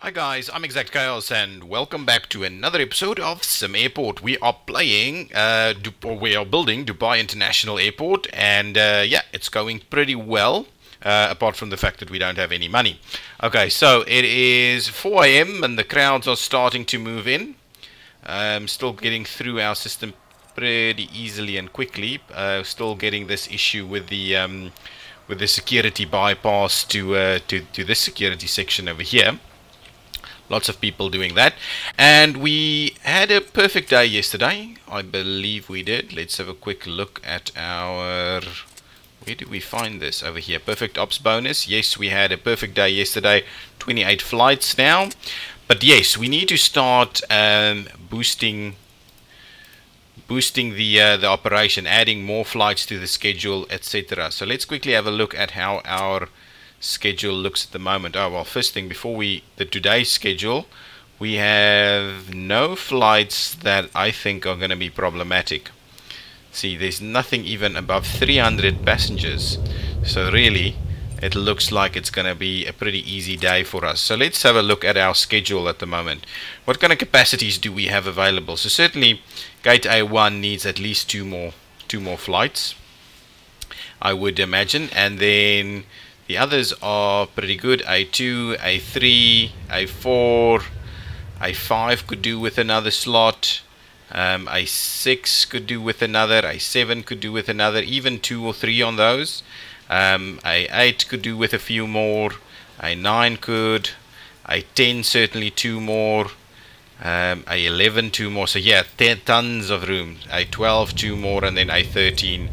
Hi guys, I'm ExactChaos and welcome back to another episode of Sim Airport. We are playing, we are building Dubai International Airport, and yeah, it's going pretty well, apart from the fact that we don't have any money. Okay, so it is 4 a.m. and the crowds are starting to move in. Still getting through our system pretty easily and quickly. Still getting this issue with the security bypass to this security section over here. Lots of people doing that, and we had a perfect day yesterday. I believe we did. Let's have a quick look at our, where do we find this? Over here, perfect ops bonus. Yes, we had a perfect day yesterday, 28 flights now. But yes, we need to start boosting the operation, adding more flights to the schedule, etc. So let's quickly have a look at how our schedule looks at the moment. Oh well, first thing, before today's schedule, we have no flights that I think are going to be problematic. See, there's nothing even above 300 passengers, so really it looks like it's going to be a pretty easy day for us. So let's have a look at our schedule at the moment. What kind of capacities do we have available? So certainly gate A1 needs at least two more flights, I would imagine, and then the others are pretty good. A2, A3, A4, A5 could do with another slot. A6 could do with another. A7 could do with another. Even 2 or 3 on those. A8 could do with a few more. A9 could. A10 certainly 2 more. A11 2 more. So yeah, tons of room. A12 2 more, and then A13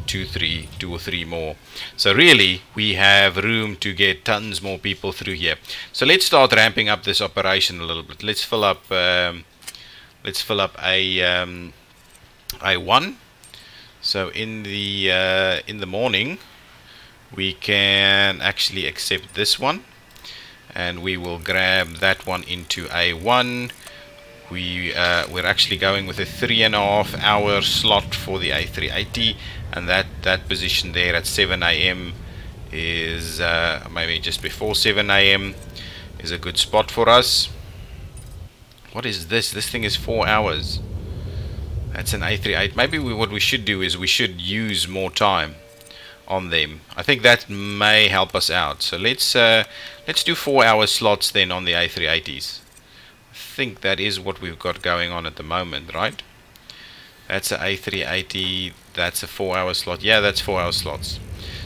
2 or 3 more. So really we have room to get tons more people through here. So let's start ramping up this operation a little bit. Let's fill up A1. So in the morning we can actually accept this one, and we will grab that one into A1. We're actually going with a 3.5 hour slot for the A380, and that position there at 7 a.m. is maybe just before 7 a.m. is a good spot for us. What is this? This thing is 4 hours. That's an A380. Maybe what we should do is we should use more time on them. I think that may help us out. So let's do 4 hour slots then on the A380s. I think that is what we've got going on at the moment, right? That's a A380, that's a 4 hour slot. Yeah, that's 4 hour slots.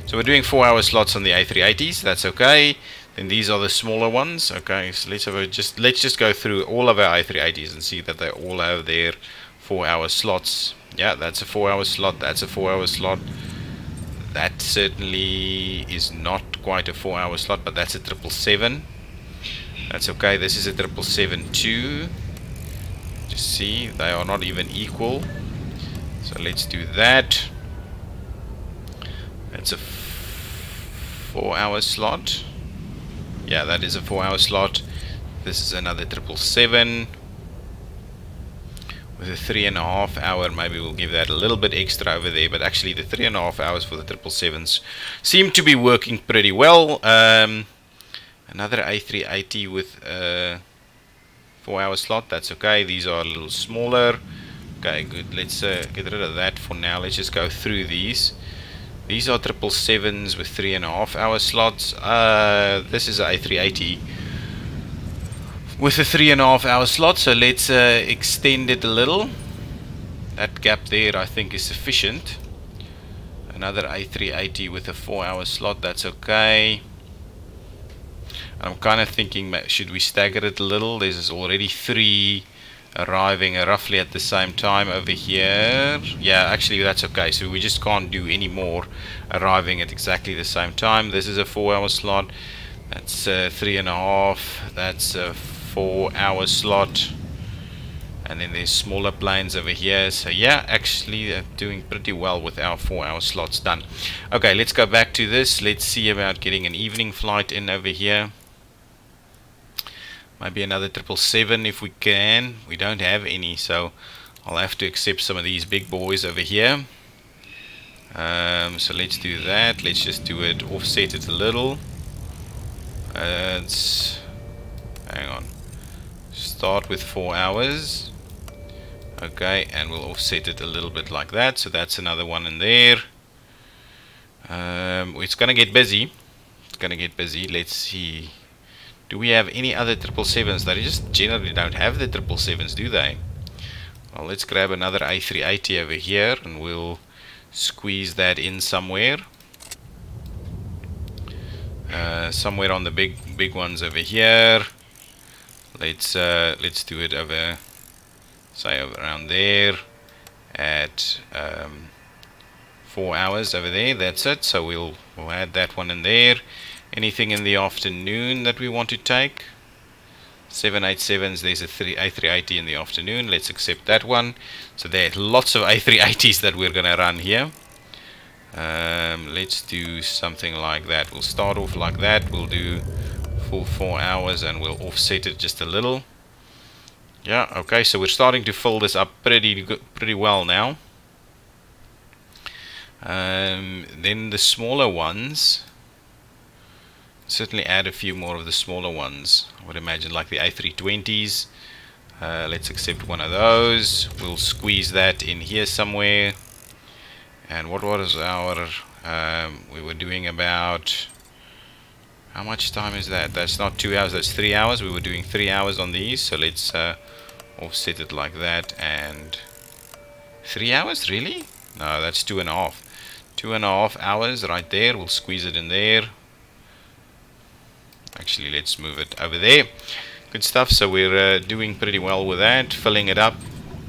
So we're doing 4 hour slots on the A380s. That's okay. Then these are the smaller ones. Okay, so let's just go through all of our A380s and see that they all have their 4 hour slots. Yeah, that's a 4 hour slot. That's a 4 hour slot. That certainly is not quite a 4 hour slot, but that's a 777. That's okay. This is a 777 too. Just see, they are not even equal. So let's do that. That's a 4 hour slot. Yeah, that is a 4 hour slot. This is another 777 with a 3.5 hour. Maybe we'll give that a little bit extra over there, but actually the 3.5 hours for the 777s seem to be working pretty well. Another A380 with a 4 hour slot. That's okay. These are a little smaller. Okay, good. Let's get rid of that for now. Let's just go through these. These are 777s with 3.5 hour slots. This is an A380 with a 3.5 hour slot. So let's extend it a little. That gap there I think is sufficient. Another A380 with a 4 hour slot. That's okay. I'm kind of thinking, should we stagger it a little? There's already 3 arriving roughly at the same time over here. Yeah, actually that's okay. So we just can't do any more arriving at exactly the same time. This is a 4 hour slot. That's 3.5. That's a 4 hour slot. And then there's smaller planes over here. So yeah, actually they're doing pretty well with our 4 hour slots done. Okay, let's go back to this. Let's see about getting an evening flight in over here. Maybe another 777 if we can. We don't have any, so I'll have to accept some of these big boys over here. So let's do that. Let's just do it, offset it a little. It's hang on. Start with 4 hours. Okay, and we'll offset it a little bit like that. So that's another one in there. It's gonna get busy. It's gonna get busy. Let's see. Do we have any other 777s? They just generally don't have the 777s, do they? Well, let's grab another A380 over here and we'll squeeze that in somewhere. Somewhere on the big ones over here. Let's do it over, say, over around there at 4 hours over there. That's it. So we'll add that one in there. Anything in the afternoon that we want to take? 787s, there's a A380 in the afternoon. Let's accept that one. So there are lots of A380s that we're going to run here. Let's do something like that. We'll start off like that. We'll do full 4 hours and we'll offset it just a little. Yeah, okay, so we're starting to fill this up pretty well now. Then the smaller ones, certainly add a few more of the smaller ones. I would imagine like the A320s. Let's accept one of those. We'll squeeze that in here somewhere. And what was our we were doing about, how much time is that? That's not 2 hours, that's 3 hours. We were doing 3 hours on these, so let's offset it like that. And 3 hours, really? No, that's 2.5. 2.5 hours right there. We'll squeeze it in there. Actually, let's move it over there. Good stuff. So we're doing pretty well with that, filling it up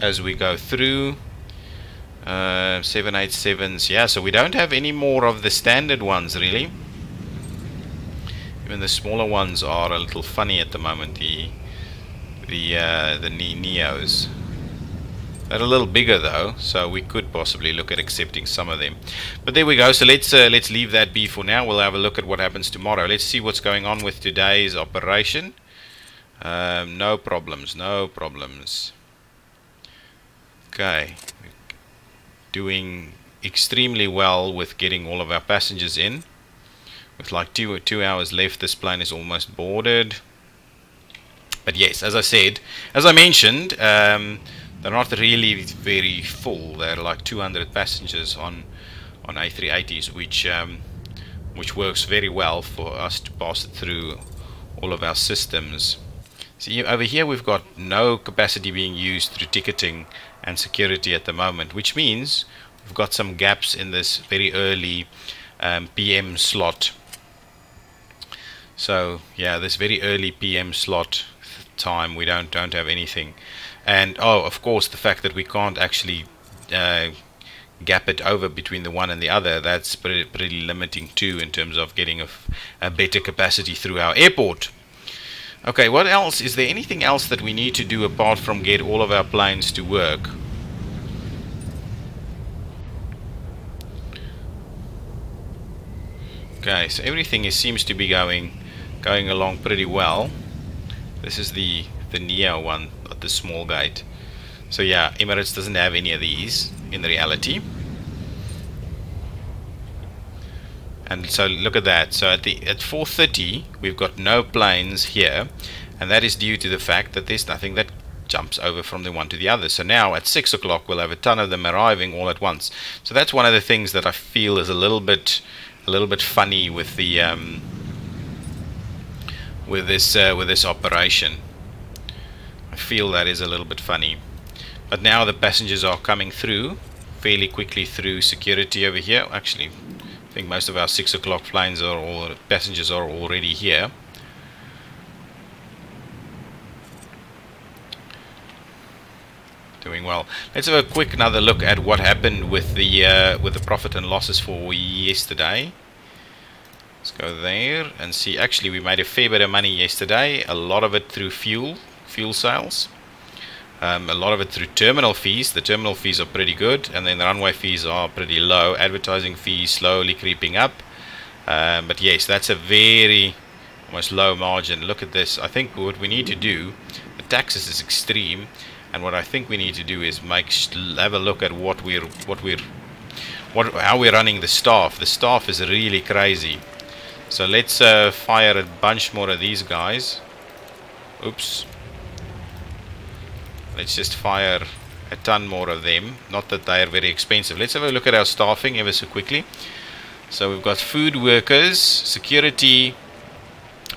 as we go through. 787s, yeah, so we don't have any more of the standard ones really. Even the smaller ones are a little funny at the moment. The Neos, they're a little bigger though, so we could possibly look at accepting some of them. But there we go. So let's leave that be for now. We'll have a look at what happens tomorrow. Let's see what's going on with today's operation. No problems, no problems. Okay, doing extremely well with getting all of our passengers in. With like two hours left, this plane is almost boarded. But yes, as I mentioned, they're not really very full. They're like 200 passengers on A380s, which works very well for us to pass it through all of our systems. See, over here we've got no capacity being used through ticketing and security at the moment, which means we've got some gaps in this very early PM slot. So yeah, this very early PM slot time we don't have anything. And oh, of course, the fact that we can't actually gap it over between the one and the other, that's pretty limiting too in terms of getting a better capacity through our airport. Okay, what else? Is there anything else that we need to do apart from get all of our planes to work? Okay, so everything seems to be going along pretty well. This is the Neo one at the small gate. So yeah, Emirates doesn't have any of these in reality. And so look at that. So at 4:30 we've got no planes here, and that is due to the fact that there's nothing that jumps over from the one to the other. So now at 6 o'clock we'll have a ton of them arriving all at once. So that's one of the things that I feel is a little bit funny with the with this operation. I feel that is a little bit funny. But now the passengers are coming through fairly quickly through security over here. Actually, I think most of our 6 o'clock planes passengers are already here. Doing well. Let's have a quick another look at what happened with the profit and losses for yesterday. Let's go there and see. Actually, we made a fair bit of money yesterday. A lot of it through fuel sales. A lot of it through terminal fees. The terminal fees are pretty good, and then the runway fees are pretty low. Advertising fees slowly creeping up. But yes, that's a very almost low margin. Look at this. I think what we need to do, the taxes is extreme. And what I think we need to do is have a look at how we're running the staff. The staff is really crazy. So let's fire a bunch more of these guys. Oops. Let's just fire a ton more of them. Not that they are very expensive. Let's have a look at our staffing ever so quickly. So we've got food workers, security.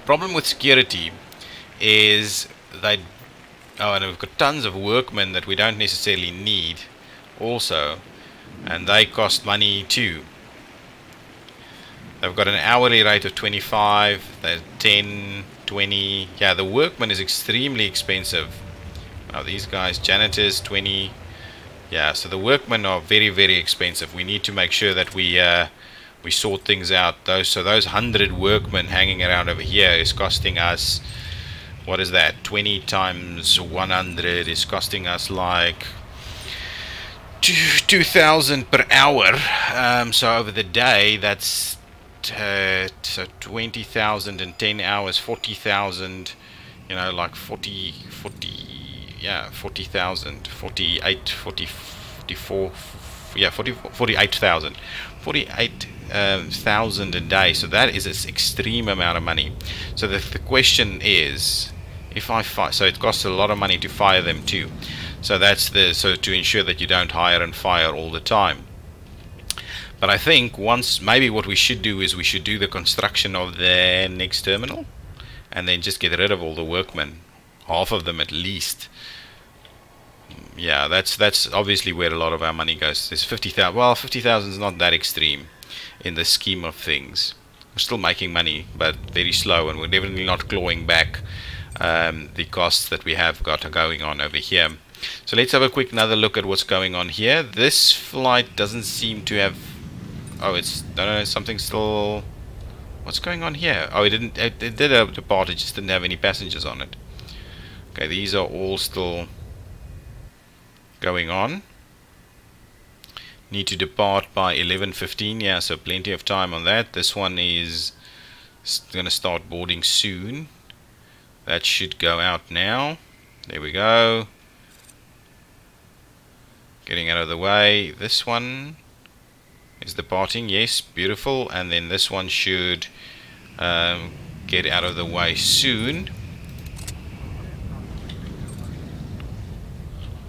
Problem with security is they... Oh, and we've got tons of workmen that we don't necessarily need also. And they cost money too. They've got an hourly rate of 25, they're 10, 20. Yeah, the workman is extremely expensive. Now these guys, janitors, 20. Yeah, so the workmen are very, very expensive. We need to make sure that we sort things out. Those 100 workmen hanging around over here is costing us, what is that? 20 times 100 is costing us like 2,000 per hour. So over the day, that's so 20,000 in 10 hours, 40,000. You know, like 40. Yeah, 40,000, 48, 40, 44, yeah, 48,000, 48,000 a day. So that is an extreme amount of money. So the question is, if I fire, so it costs a lot of money to fire them too. So that's so to ensure that you don't hire and fire all the time. But I think maybe what we should do is we should do the construction of the next terminal, and then just get rid of all the workmen, half of them at least. Yeah, that's obviously where a lot of our money goes. There's 50,000. Well, 50,000 is not that extreme in the scheme of things. We're still making money, but very slow, and we're definitely not clawing back the costs that we have got going on over here. So let's have a quick another look at what's going on here. This flight doesn't seem to have... Oh, it's... No, something still... What's going on here? Oh, it did depart, it just didn't have any passengers on it. Okay, these are all still going on. Need to depart by 11:15. Yeah, so plenty of time on that. This one is going to start boarding soon. That should go out now. There we go. Getting out of the way. This one is departing. Yes, beautiful. And then this one should get out of the way soon.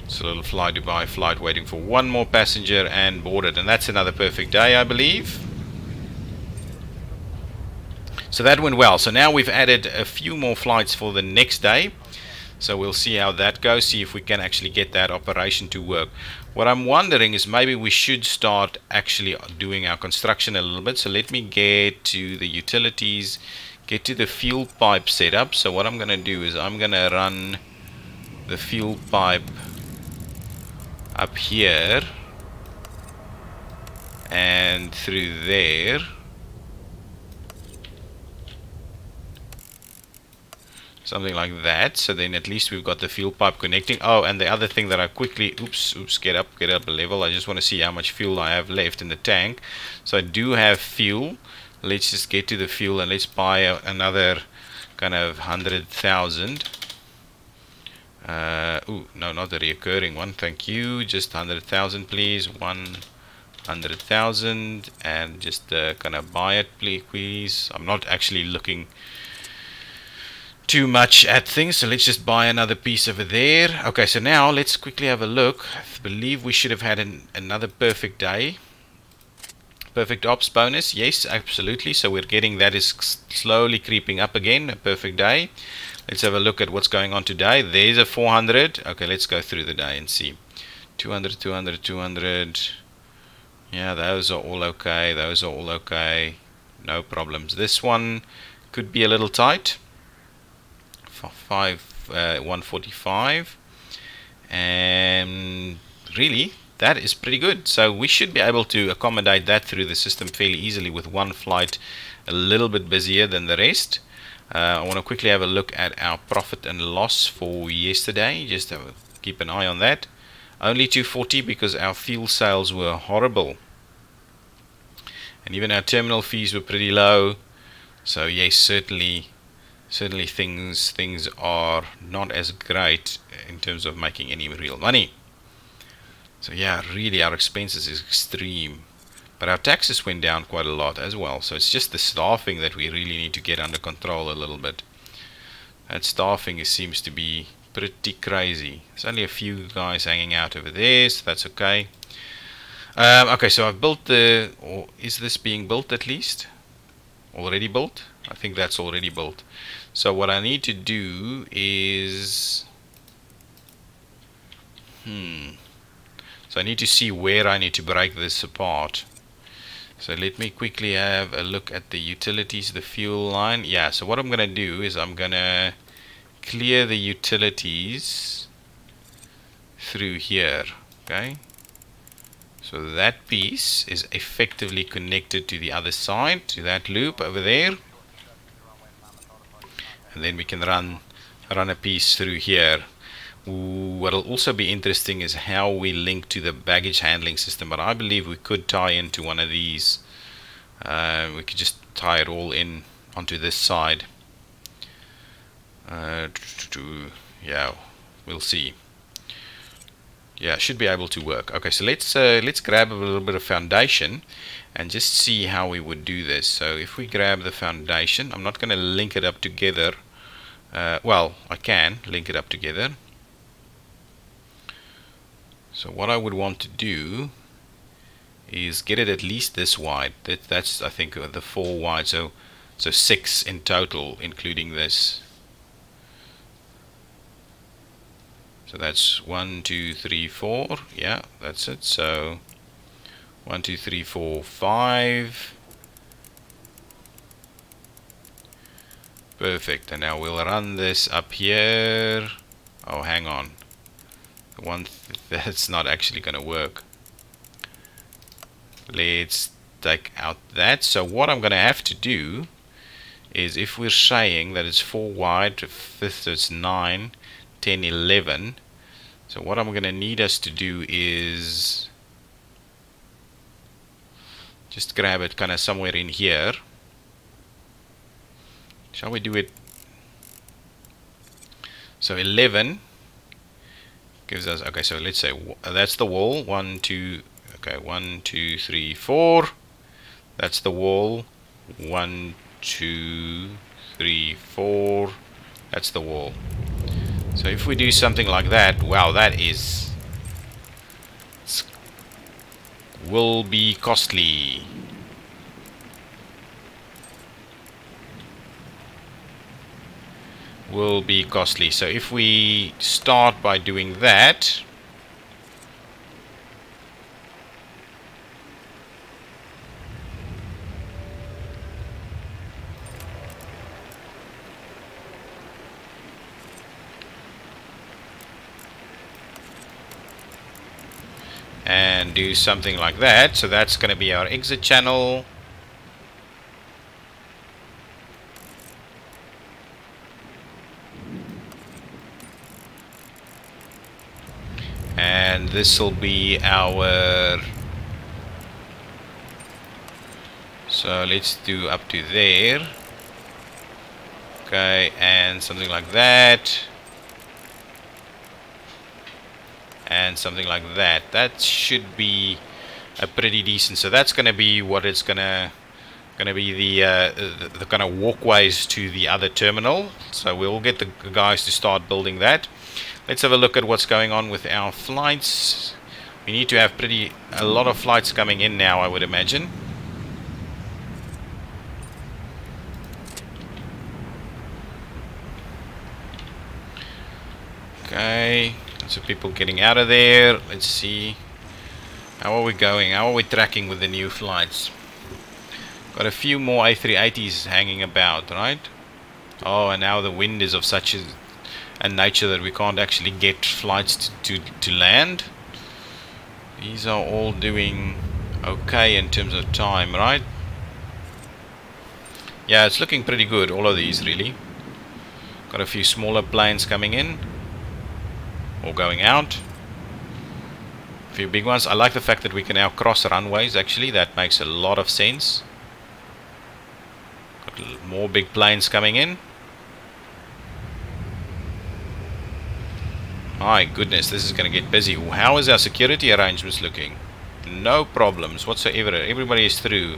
It's a little Fly Dubai flight waiting for one more passenger and boarded, and that's another perfect day, I believe. So that went well. So now we've added a few more flights for the next day. So we'll see how that goes, see if we can actually get that operation to work. What I'm wondering is maybe we should start actually doing our construction a little bit. So let me get to the utilities, get to the fuel pipe setup. So what I'm going to do is I'm going to run the fuel pipe up here and through there. Something like that. So then at least we've got the fuel pipe connecting. Oh, and the other thing that I quickly, oops, get up a level. I just want to see how much fuel I have left in the tank. So I do have fuel. Let's just get to the fuel and let's buy another kind of 100,000. Oh, no, not the reoccurring one. Thank you. Just 100,000, please. 100,000, and just kind of buy it, please. I'm not actually looking too much at things, so let's just buy another piece over there. Okay, so now let's quickly have a look. I believe we should have had another perfect day. Perfect ops bonus. Yes, absolutely. So we're getting that, is slowly creeping up again. A perfect day. Let's have a look at what's going on today. There's a 400. Okay, let's go through the day and see. 200, 200, 200. Yeah, those are all okay. Those are all okay. No problems. This one could be a little tight. 145. And really, that is pretty good. So we should be able to accommodate that through the system fairly easily with one flight a little bit busier than the rest. I want to quickly have a look at our profit and loss for yesterday. Just keep an eye on that. Only 240 because our fuel sales were horrible. And even our terminal fees were pretty low. So yes, certainly things are not as great in terms of making any real money. So yeah, really our expenses is extreme. But our taxes went down quite a lot as well. So it's just the staffing that we really need to get under control a little bit. That staffing seems to be pretty crazy. There's only a few guys hanging out over there, so that's okay. Okay, so I've built the... or is this being built at least? Already built? I think that's already built. So what I need to do is... So I need to see where I need to break this apart. So let me quickly have a look at the utilities, the fuel line. Yeah, so what I'm going to do is I'm going to clear the utilities through here. Okay. So that piece is effectively connected to the other side, to that loop over there. And then we can run a piece through here. What'll also be interesting is how we link to the baggage handling system, but I believe we could tie into one of these. We could just tie it all in onto this side. Yeah, we'll see. Yeah, should be able to work. Okay, so let's grab a little bit of foundation and just see how we would do this. So if we grab the foundation, I'm not going to link it up together. Well, I can link it up together. So what I would want to do is get it at least this wide. That's I think the 4 wide. So 6 in total, including this. So that's 1, 2, 3, 4. Yeah, that's it. So 1, 2, 3, 4, 5. Perfect. And now we'll run this up here. Oh, hang on. That's not actually going to work. Let's take out that. So what I'm going to have to do is, if we're saying that it's 4 wide, 5th it's 9, 10, 11. So what I'm going to need us to do is just grab it kind of somewhere in here. Shall we do it? So 11 gives us, okay, so let's say that's the wall. 1, 2, okay, 1, 2, 3, 4. That's the wall. 1, 2, 3, 4. That's the wall. So if we do something like that, wow, that will be costly. Will be costly. So if we start by doing that, and do something like that, so that's going to be our exit channel. And this will be our, so let's do up to there. Okay, and something like that. And something like that. That should be a pretty decent. So that's going to be what it's going to be, the kind of walkways to the other terminal. So we'll get the guys to start building that. Let's have a look at what's going on with our flights. We need to have a lot of flights coming in now, I would imagine. Okay, so people getting out of there. Let's see. How are we going? How are we tracking with the new flights? Got a few more A380s hanging about, right? Oh, and now the wind is of such a nature that we can't actually get flights to land. These are all doing okay in terms of time, right? Yeah, it's looking pretty good, all of these really. Got a few smaller planes coming in or going out. A few big ones. I like the fact that we can now cross runways, actually. That makes a lot of sense. Got more big planes coming in. My goodness, this is going to get busy. How is our security arrangements looking? No problems whatsoever. Everybody is through.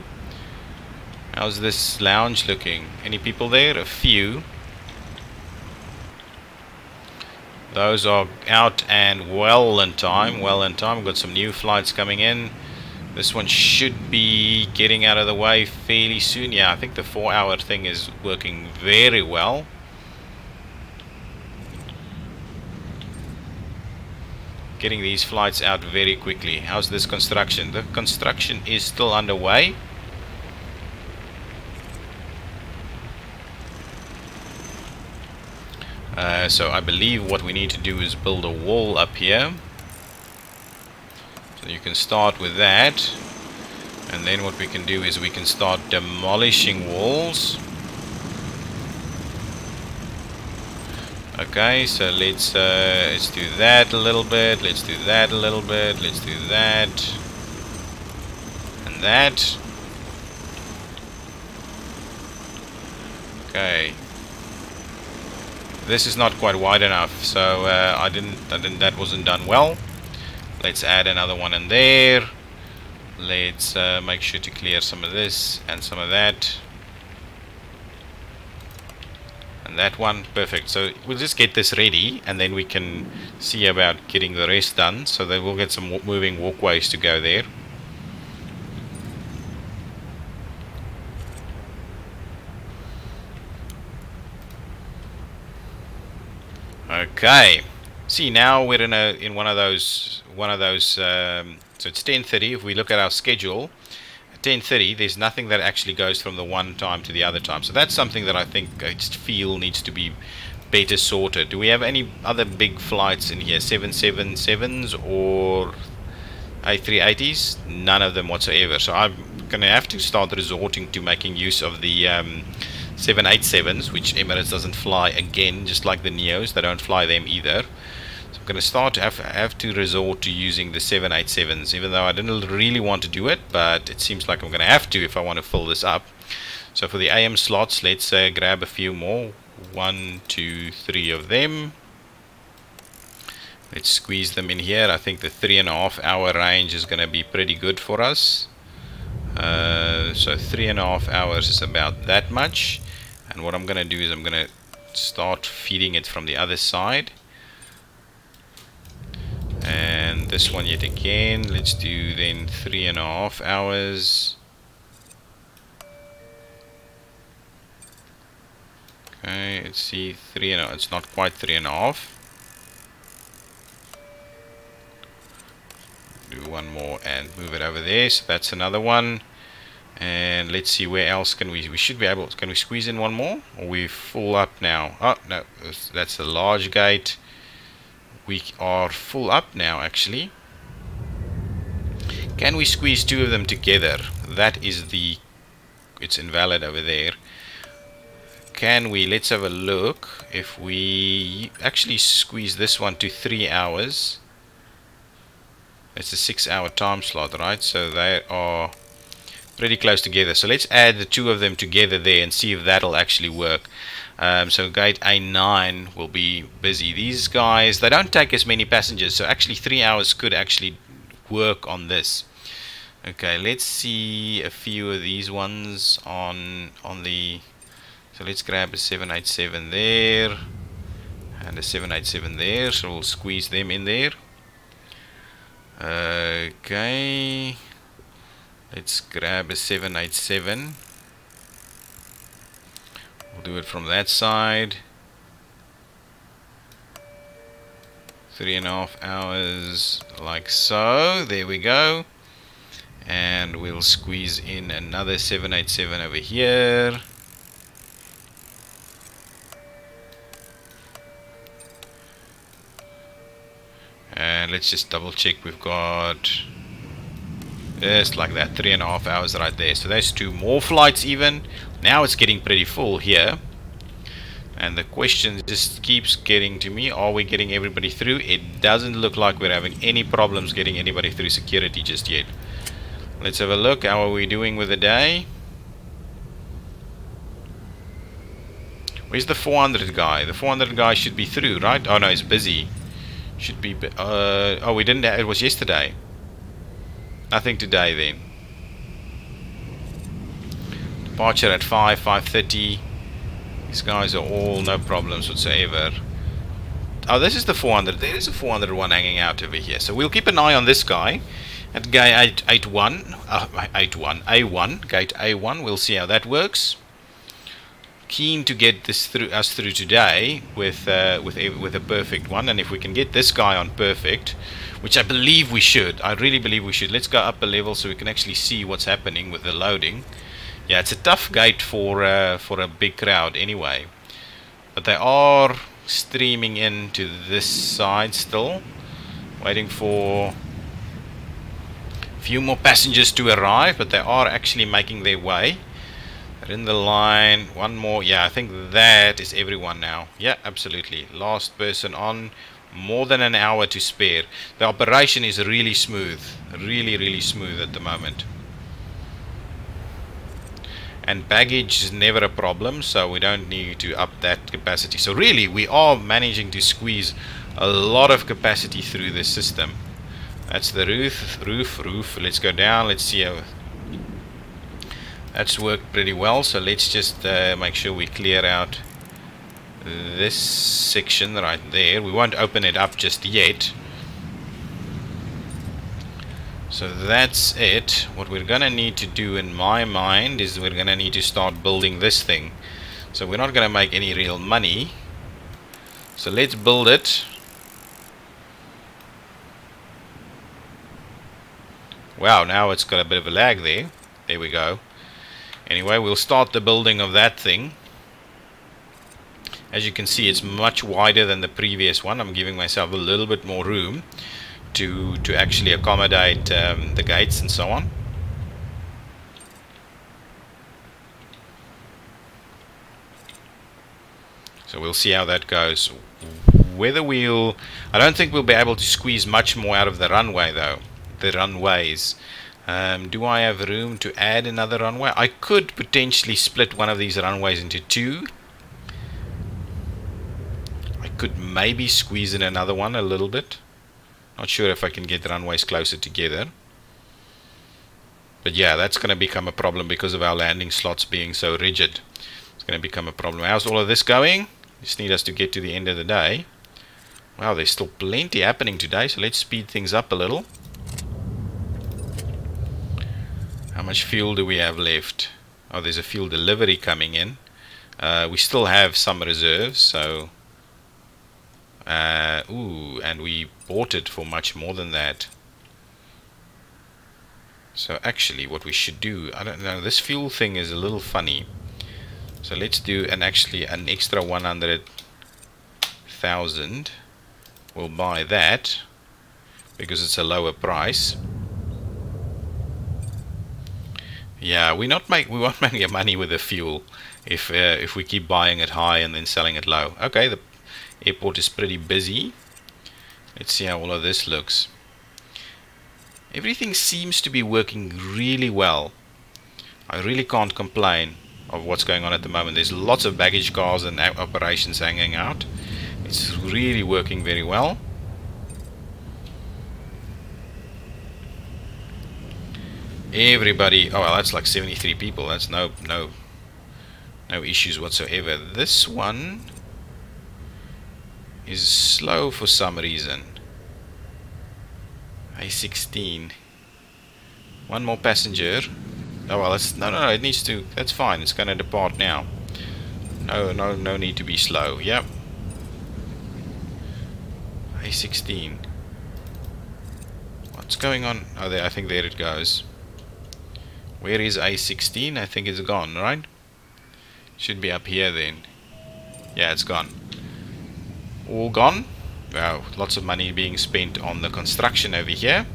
How's this lounge looking? Any people there? A few. Those are out and well in time. Well in time. We've got some new flights coming in. This one should be getting out of the way fairly soon. Yeah, I think the 4-hour thing is working very well. Getting these flights out very quickly. How's this construction? The construction is still underway. So I believe what we need to do is build a wall up here. So you can start with that, and then what we can do is we can start demolishing walls. Okay, so let's do that a little bit, let's do that a little bit, let's do that and that. Okay, this is not quite wide enough, so that wasn't done well. Let's add another one in there. Let's make sure to clear some of this and some of that. And that one. Perfect. So we'll just get this ready and then we can see about getting the rest done. So that we'll get some moving walkways to go there. Okay. See, now we're in one of those so it's 10:30. If we look at our schedule at 10:30, there's nothing that actually goes from the one time to the other time, so that's something that I think I just feel needs to be better sorted. Do we have any other big flights in here? 777s or A380s? None of them whatsoever, so I'm gonna have to start resorting to making use of the 787s, which Emirates doesn't fly again, just like the Neos. They don't fly them either. So I'm going to start have to resort to using the 787s, even though I didn't really want to do it, but it seems like I'm going to have to if I want to fill this up. So for the AM slots, let's grab a few more. 1, 2, 3 of them. Let's squeeze them in here. I think the 3.5 hour range is going to be pretty good for us. So 3.5 hours is about that much. And what I'm going to do is I'm going to start feeding it from the other side. And this one yet again, let's do then 3.5 hours. Okay, let's see, it's not quite 3.5. Do one more and move it over there. So that's another one. And let's see, where else can we should be able, can we squeeze in one more, or we full up now? Oh no, that's a large gate. We are full up now actually. Can we squeeze two of them together? That is it's invalid over there. Can we, let's have a look, if we actually squeeze this one to 3 hours. It's a 6-hour time slot, right? So they are pretty close together. So let's add the two of them together there and see if that'll actually work. So gate A9 will be busy. These guys, they don't take as many passengers, so actually 3 hours could actually work on this. Okay, let's see a few of these ones on the, so let's grab a 787 there and a 787 there, so we'll squeeze them in there. Okay, let's grab a 787. We'll do it from that side. 3.5 hours, like so. There we go. And we'll squeeze in another 787 over here. And let's just double check we've got just like that, 3.5 hours right there. So there's two more flights even. Now it's getting pretty full here. And the question just keeps getting to me, are we getting everybody through? It doesn't look like we're having any problems getting anybody through security just yet. Let's have a look. How are we doing with the day? Where's the 400 guy? The 400 guy should be through, right? Oh no, he's busy. Should be, oh, we didn't, it was yesterday. Nothing today then. Departure at 5:30. These guys are all no problems whatsoever. Oh, this is the 400. There is a 400 one hanging out over here. So we'll keep an eye on this guy. At gate 81, A1, gate A1. We'll see how that works. Keen to get this through today with a perfect one, and if we can get this guy on perfect, which I believe we should, I really believe we should. Let's go up a level so we can actually see what's happening with the loading. Yeah, it's a tough gate for a big crowd anyway, but they are streaming into this side still, waiting for a few more passengers to arrive, but they are actually making their way. They're in the line. One more. Yeah, I think that is everyone now. Yeah, absolutely. Last person on. More than an hour to spare. The operation is really smooth. Really smooth at the moment. And baggage is never a problem, so we don't need to up that capacity. So really, we are managing to squeeze a lot of capacity through this system. That's the roof. Let's go down. Let's see how... That's worked pretty well, so let's just make sure we clear out this section right there. We won't open it up just yet. So that's it. What we're gonna need to do in my mind is we're gonna need to start building this thing. So we're not gonna make any real money. So let's build it. Wow, now it's got a bit of a lag there. There we go. Anyway, we'll start the building of that thing. As you can see, it's much wider than the previous one. I'm giving myself a little bit more room to actually accommodate the gates and so on. So we'll see how that goes. Whether we'll... I don't think we'll be able to squeeze much more out of the runway though. The runways. Do I have room to add another runway? I could potentially split one of these runways into two. I could maybe squeeze in another one a little bit. Not sure if I can get the runways closer together. But yeah, that's going to become a problem because of our landing slots being so rigid. It's going to become a problem. How's all of this going? Just need us to get to the end of the day. Wow, there's still plenty happening today, so let's speed things up a little. How much fuel do we have left? Oh, there's a fuel delivery coming in. We still have some reserves, so... ooh, and we bought it for much more than that. So actually, what we should do... I don't know, this fuel thing is a little funny. So let's do an extra 100,000. We'll buy that, because it's a lower price. Yeah, we won't make any money with the fuel if we keep buying it high and then selling it low. Okay, the airport is pretty busy. Let's see how all of this looks. Everything seems to be working really well. I really can't complain of what's going on at the moment. There's lots of baggage cars and operations hanging out. It's really working very well. Everybody, oh well, that's like 73 people. That's no issues whatsoever. This one is slow for some reason. A16. One more passenger. Oh well, that's no. It needs to. That's fine. It's going to depart now. No need to be slow. Yep. A16. What's going on? Oh, there. I think there it goes. Where is A16? I think it's gone, right? Should be up here then. Yeah, it's gone. All gone. Wow, lots of money being spent on the construction over here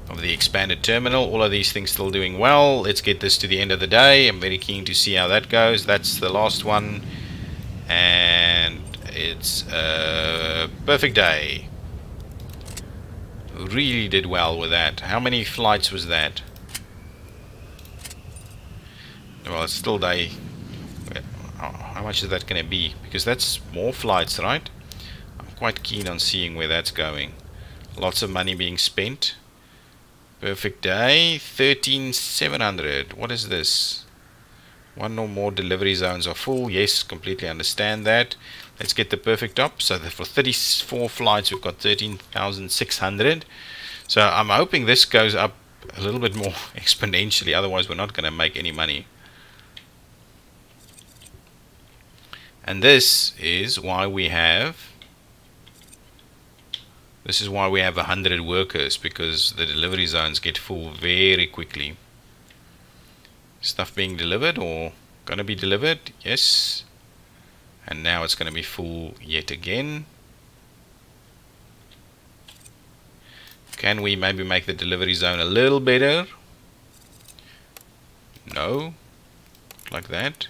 of the expanded terminal. All of these things still doing well. Let's get this to the end of the day. I'm very keen to see how that goes. That's the last one, and it's a perfect day. Really did well with that. How many flights was that? Well, it's still day. How much is that going to be? Because that's more flights, right? I'm quite keen on seeing where that's going. Lots of money being spent. Perfect day. 13,700. What is this? One or more delivery zones are full. Yes, completely understand that. Let's get the perfect up. So for 34 flights, we've got 13,600. So I'm hoping this goes up a little bit more exponentially. Otherwise, we're not going to make any money. And this is why we have 100 workers, because the delivery zones get full very quickly. Stuff being delivered or gonna be delivered, yes. And now it's gonna be full yet again. Can we maybe make the delivery zone a little better? No, like that.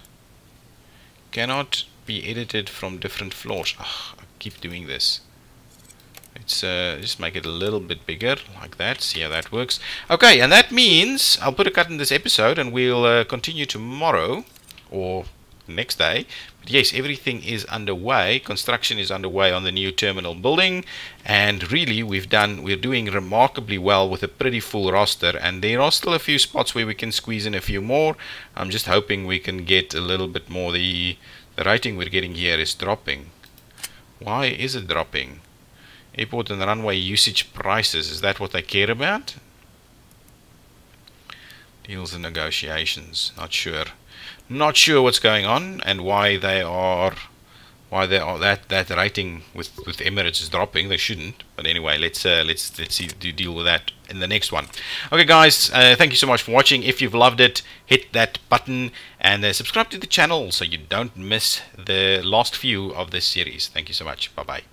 Cannot be edited from different floors. Ugh, I keep doing this. Let's just make it a little bit bigger, like that. See how that works. Okay, and that means I'll put a cut in this episode, and we'll continue tomorrow or next day. But yes, everything is underway. Construction is underway on the new terminal building, and really we're doing remarkably well with a pretty full roster, and there are still a few spots where we can squeeze in a few more. I'm just hoping we can get a little bit more. The rating we're getting here is dropping. Why is it dropping? Airport and runway usage prices, is that what they care about? Deals and negotiations, not sure. Not sure what's going on and why they are that rating with Emirates is dropping. They shouldn't, but anyway, let's see, deal with that in the next one. Okay guys, thank you so much for watching. If you've loved it, hit that button and subscribe to the channel so you don't miss the last few of this series. Thank you so much. Bye bye.